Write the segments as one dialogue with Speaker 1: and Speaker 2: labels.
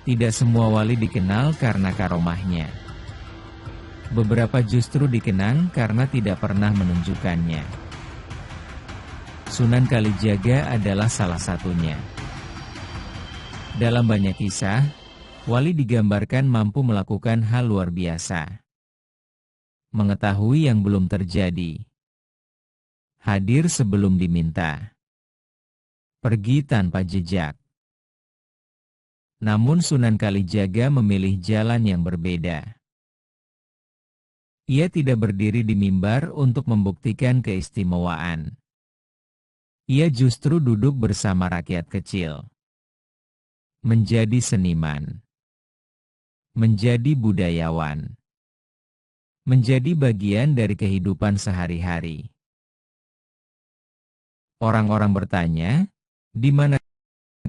Speaker 1: Tidak semua wali dikenal karena karomahnya. Beberapa justru dikenang karena tidak pernah menunjukkannya. Sunan Kalijaga adalah salah satunya. Dalam banyak kisah, wali digambarkan mampu melakukan hal luar biasa. Mengetahui yang belum terjadi. Hadir sebelum diminta. Pergi tanpa jejak. Namun Sunan Kalijaga memilih jalan yang berbeda. Ia tidak berdiri di mimbar untuk membuktikan keistimewaan. Ia justru duduk bersama rakyat kecil. Menjadi seniman. Menjadi budayawan. Menjadi bagian dari kehidupan sehari-hari. Orang-orang bertanya, di mana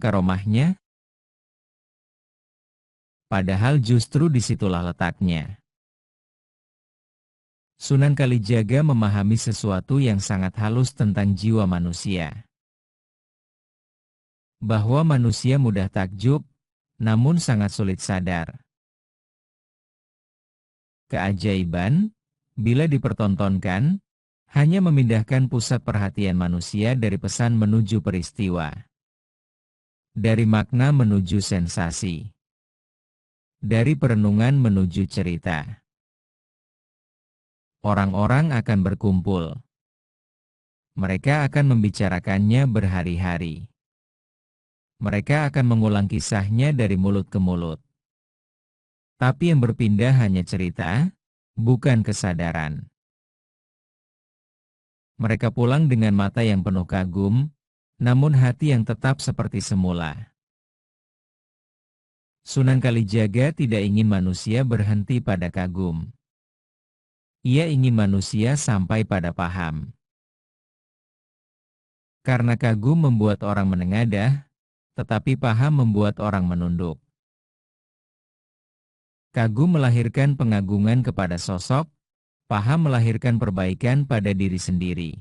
Speaker 1: karomahnya? Padahal justru disitulah letaknya. Sunan Kalijaga memahami sesuatu yang sangat halus tentang jiwa manusia. Bahwa manusia mudah takjub, namun sangat sulit sadar. Keajaiban, bila dipertontonkan, hanya memindahkan pusat perhatian manusia dari pesan menuju peristiwa. Dari makna menuju sensasi. Dari perenungan menuju cerita. Orang-orang akan berkumpul. Mereka akan membicarakannya berhari-hari. Mereka akan mengulang kisahnya dari mulut ke mulut. Tapi yang berpindah hanya cerita, bukan kesadaran. Mereka pulang dengan mata yang penuh kagum, namun hati yang tetap seperti semula. Sunan Kalijaga tidak ingin manusia berhenti pada kagum. Ia ingin manusia sampai pada paham. Karena kagum membuat orang menengadah, tetapi paham membuat orang menunduk. Kagum melahirkan pengagungan kepada sosok, paham melahirkan perbaikan pada diri sendiri.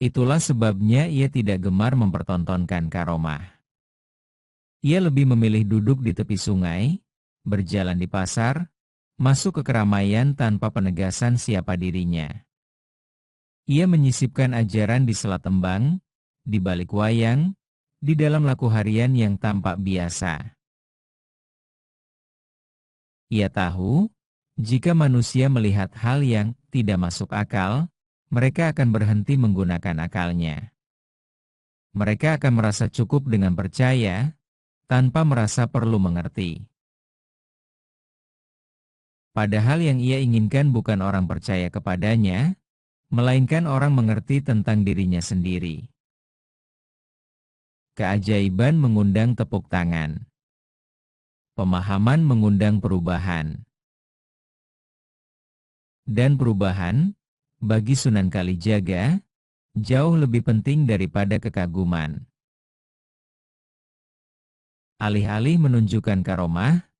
Speaker 1: Itulah sebabnya ia tidak gemar mempertontonkan karomah. Ia lebih memilih duduk di tepi sungai, berjalan di pasar, masuk ke keramaian tanpa penegasan siapa dirinya. Ia menyisipkan ajaran di sela tembang, di balik wayang, di dalam laku harian yang tampak biasa. Ia tahu, jika manusia melihat hal yang tidak masuk akal, mereka akan berhenti menggunakan akalnya. Mereka akan merasa cukup dengan percaya, tanpa merasa perlu mengerti. Padahal yang ia inginkan bukan orang percaya kepadanya, melainkan orang mengerti tentang dirinya sendiri. Keajaiban mengundang tepuk tangan. Pemahaman mengundang perubahan. Dan perubahan, bagi Sunan Kalijaga, jauh lebih penting daripada kekaguman. Alih-alih menunjukkan karomah,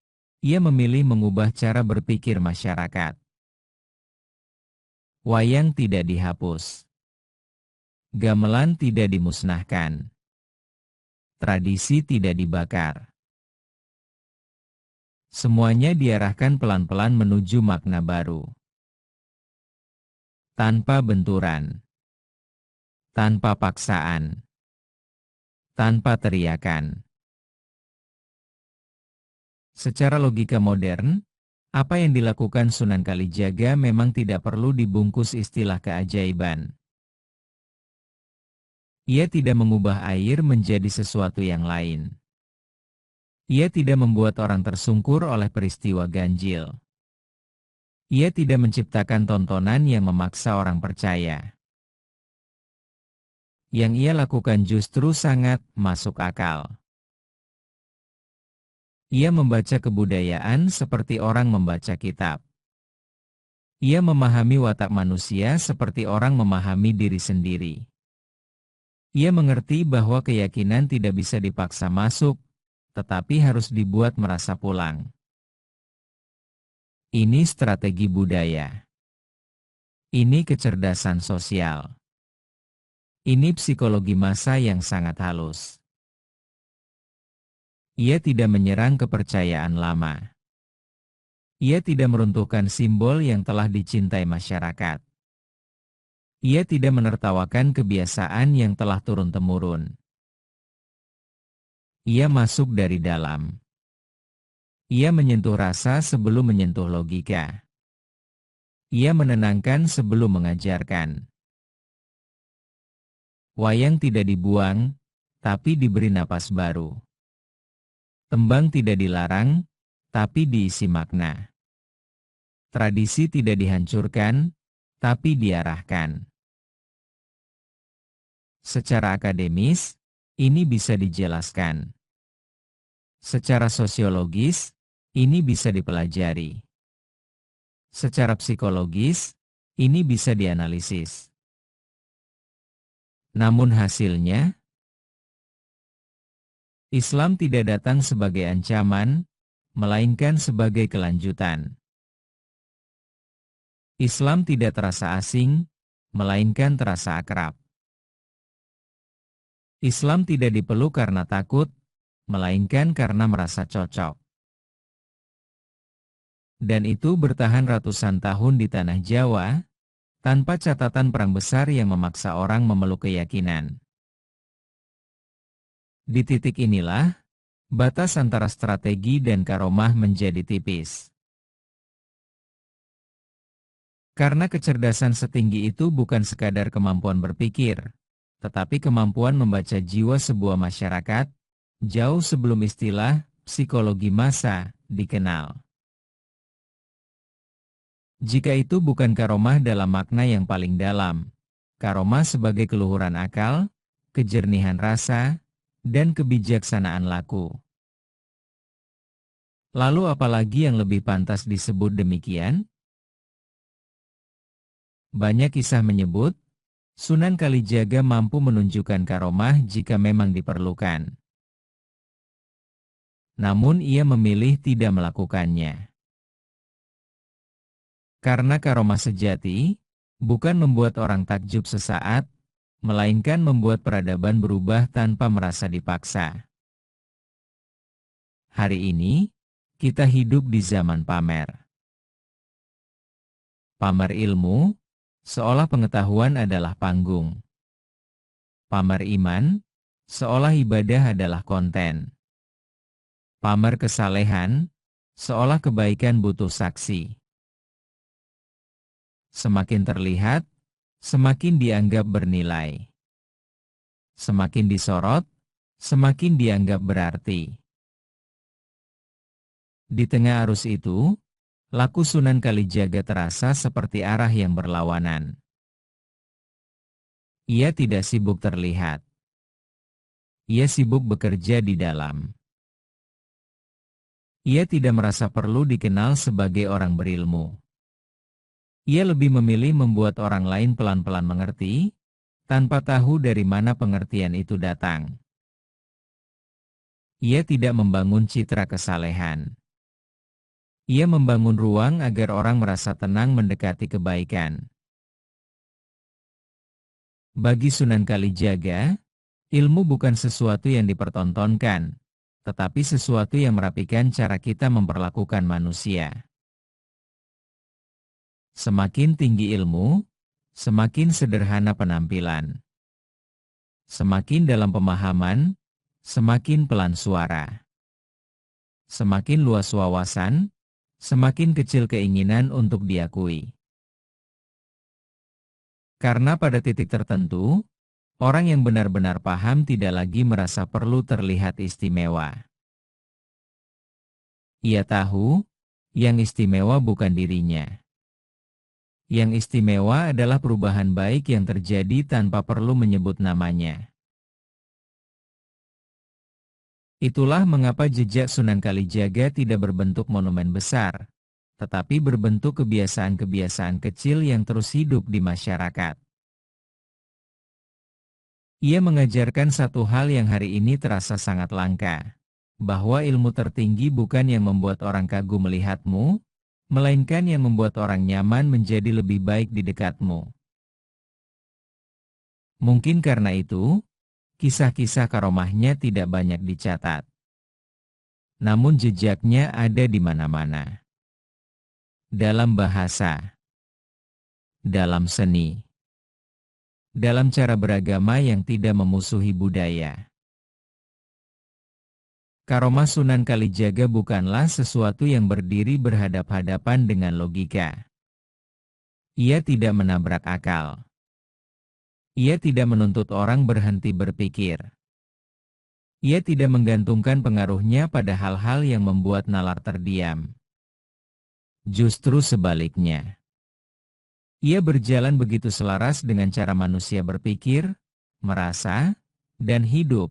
Speaker 1: ia memilih mengubah cara berpikir masyarakat. Wayang tidak dihapus. Gamelan tidak dimusnahkan. Tradisi tidak dibakar. Semuanya diarahkan pelan-pelan menuju makna baru. Tanpa benturan. Tanpa paksaan. Tanpa teriakan. Secara logika modern, apa yang dilakukan Sunan Kalijaga memang tidak perlu dibungkus istilah keajaiban. Ia tidak mengubah air menjadi sesuatu yang lain. Ia tidak membuat orang tersungkur oleh peristiwa ganjil. Ia tidak menciptakan tontonan yang memaksa orang percaya. Yang ia lakukan justru sangat masuk akal. Ia membaca kebudayaan seperti orang membaca kitab. Ia memahami watak manusia seperti orang memahami diri sendiri. Ia mengerti bahwa keyakinan tidak bisa dipaksa masuk, tetapi harus dibuat merasa pulang. Ini strategi budaya. Ini kecerdasan sosial. Ini psikologi massa yang sangat halus. Ia tidak menyerang kepercayaan lama. Ia tidak meruntuhkan simbol yang telah dicintai masyarakat. Ia tidak menertawakan kebiasaan yang telah turun-temurun. Ia masuk dari dalam. Ia menyentuh rasa sebelum menyentuh logika. Ia menenangkan sebelum mengajarkan. Wayang tidak dibuang, tapi diberi napas baru. Tembang tidak dilarang, tapi diisi makna. Tradisi tidak dihancurkan, tapi diarahkan. Secara akademis, ini bisa dijelaskan. Secara sosiologis, ini bisa dipelajari. Secara psikologis, ini bisa dianalisis. Namun hasilnya, Islam tidak datang sebagai ancaman, melainkan sebagai kelanjutan. Islam tidak terasa asing, melainkan terasa akrab. Islam tidak dipeluk karena takut, melainkan karena merasa cocok. Dan itu bertahan ratusan tahun di tanah Jawa, tanpa catatan perang besar yang memaksa orang memeluk keyakinan. Di titik inilah, batas antara strategi dan karomah menjadi tipis. Karena kecerdasan setinggi itu bukan sekadar kemampuan berpikir, tetapi kemampuan membaca jiwa sebuah masyarakat, jauh sebelum istilah psikologi massa dikenal. Jika itu bukan karomah dalam makna yang paling dalam, karomah sebagai keluhuran akal, kejernihan rasa, dan kebijaksanaan laku. Lalu apalagi yang lebih pantas disebut demikian? Banyak kisah menyebut, Sunan Kalijaga mampu menunjukkan karomah jika memang diperlukan. Namun ia memilih tidak melakukannya. Karena karomah sejati, bukan membuat orang takjub sesaat, melainkan membuat peradaban berubah tanpa merasa dipaksa. Hari ini, kita hidup di zaman pamer. Pamer ilmu, seolah pengetahuan adalah panggung. Pamer iman, seolah ibadah adalah konten. Pamer kesalehan, seolah kebaikan butuh saksi. Semakin terlihat, semakin dianggap bernilai. Semakin disorot, semakin dianggap berarti. Di tengah arus itu, laku Sunan Kalijaga terasa seperti arah yang berlawanan. Ia tidak sibuk terlihat. Ia sibuk bekerja di dalam. Ia tidak merasa perlu dikenal sebagai orang berilmu. Ia lebih memilih membuat orang lain pelan-pelan mengerti, tanpa tahu dari mana pengertian itu datang. Ia tidak membangun citra kesalehan. Ia membangun ruang agar orang merasa tenang mendekati kebaikan. Bagi Sunan Kalijaga, ilmu bukan sesuatu yang dipertontonkan, tetapi sesuatu yang merapikan cara kita memperlakukan manusia. Semakin tinggi ilmu, semakin sederhana penampilan. Semakin dalam pemahaman, semakin pelan suara. Semakin luas wawasan, semakin kecil keinginan untuk diakui. Karena pada titik tertentu, orang yang benar-benar paham tidak lagi merasa perlu terlihat istimewa. Ia tahu, yang istimewa bukan dirinya. Yang istimewa adalah perubahan baik yang terjadi tanpa perlu menyebut namanya. Itulah mengapa jejak Sunan Kalijaga tidak berbentuk monumen besar, tetapi berbentuk kebiasaan-kebiasaan kecil yang terus hidup di masyarakat. Ia mengajarkan satu hal yang hari ini terasa sangat langka, bahwa ilmu tertinggi bukan yang membuat orang kagum melihatmu, melainkan yang membuat orang nyaman menjadi lebih baik di dekatmu. Mungkin karena itu, kisah-kisah karomahnya tidak banyak dicatat. namun jejaknya ada di mana-mana. Dalam bahasa, dalam seni, dalam cara beragama yang tidak memusuhi budaya. Karomah Sunan Kalijaga bukanlah sesuatu yang berdiri berhadap-hadapan dengan logika. Ia tidak menabrak akal. Ia tidak menuntut orang berhenti berpikir. Ia tidak menggantungkan pengaruhnya pada hal-hal yang membuat nalar terdiam. Justru sebaliknya. Ia berjalan begitu selaras dengan cara manusia berpikir, merasa, dan hidup,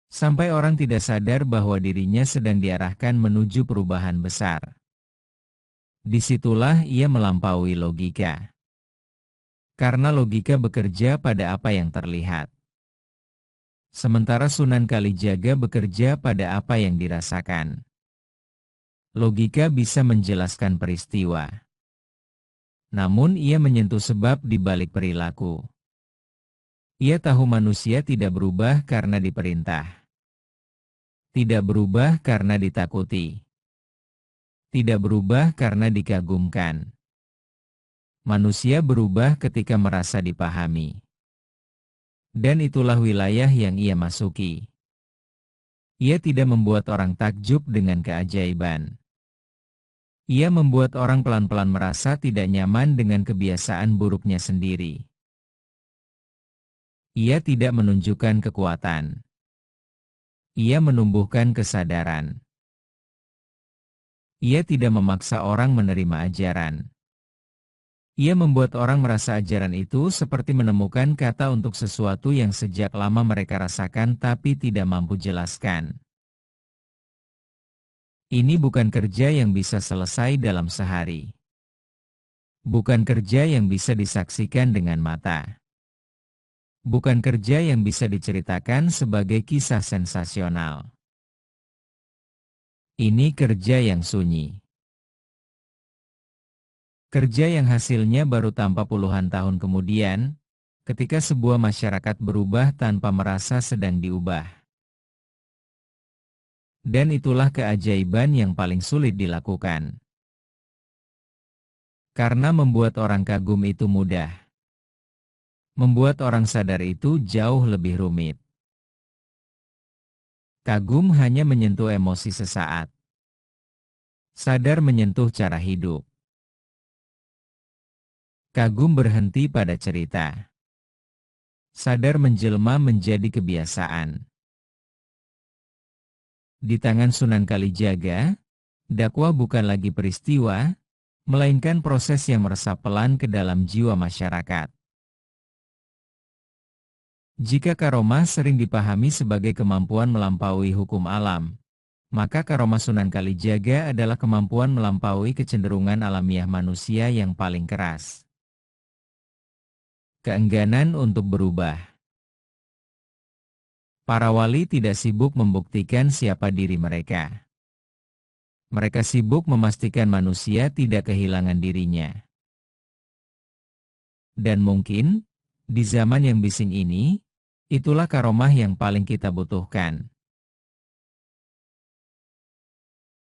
Speaker 1: sampai orang tidak sadar bahwa dirinya sedang diarahkan menuju perubahan besar. Disitulah ia melampaui logika. Karena logika bekerja pada apa yang terlihat. Sementara Sunan Kalijaga bekerja pada apa yang dirasakan. Logika bisa menjelaskan peristiwa. Namun ia menyentuh sebab di balik perilaku. Ia tahu manusia tidak berubah karena diperintah. Tidak berubah karena ditakuti. Tidak berubah karena dikagumkan. Manusia berubah ketika merasa dipahami. Dan itulah wilayah yang ia masuki. Ia tidak membuat orang takjub dengan keajaiban. Ia membuat orang pelan-pelan merasa tidak nyaman dengan kebiasaan buruknya sendiri. Ia tidak menunjukkan kekuatan. Ia menumbuhkan kesadaran. Ia tidak memaksa orang menerima ajaran. Ia membuat orang merasa ajaran itu seperti menemukan kata untuk sesuatu yang sejak lama mereka rasakan tapi tidak mampu jelaskan. Ini bukan kerja yang bisa selesai dalam sehari. Bukan kerja yang bisa disaksikan dengan mata. Bukan kerja yang bisa diceritakan sebagai kisah sensasional. Ini kerja yang sunyi. Kerja yang hasilnya baru tampak puluhan tahun kemudian, ketika sebuah masyarakat berubah tanpa merasa sedang diubah. Dan itulah keajaiban yang paling sulit dilakukan. Karena membuat orang kagum itu mudah. Membuat orang sadar itu jauh lebih rumit. Kagum hanya menyentuh emosi sesaat. Sadar menyentuh cara hidup. Kagum berhenti pada cerita. Sadar menjelma menjadi kebiasaan. Di tangan Sunan Kalijaga, dakwah bukan lagi peristiwa, melainkan proses yang meresap pelan ke dalam jiwa masyarakat. Jika karomah sering dipahami sebagai kemampuan melampaui hukum alam, maka karomah Sunan Kalijaga adalah kemampuan melampaui kecenderungan alamiah manusia yang paling keras. Keengganan untuk berubah. Para wali tidak sibuk membuktikan siapa diri mereka. Mereka sibuk memastikan manusia tidak kehilangan dirinya. Dan mungkin, di zaman yang bising ini, itulah karomah yang paling kita butuhkan.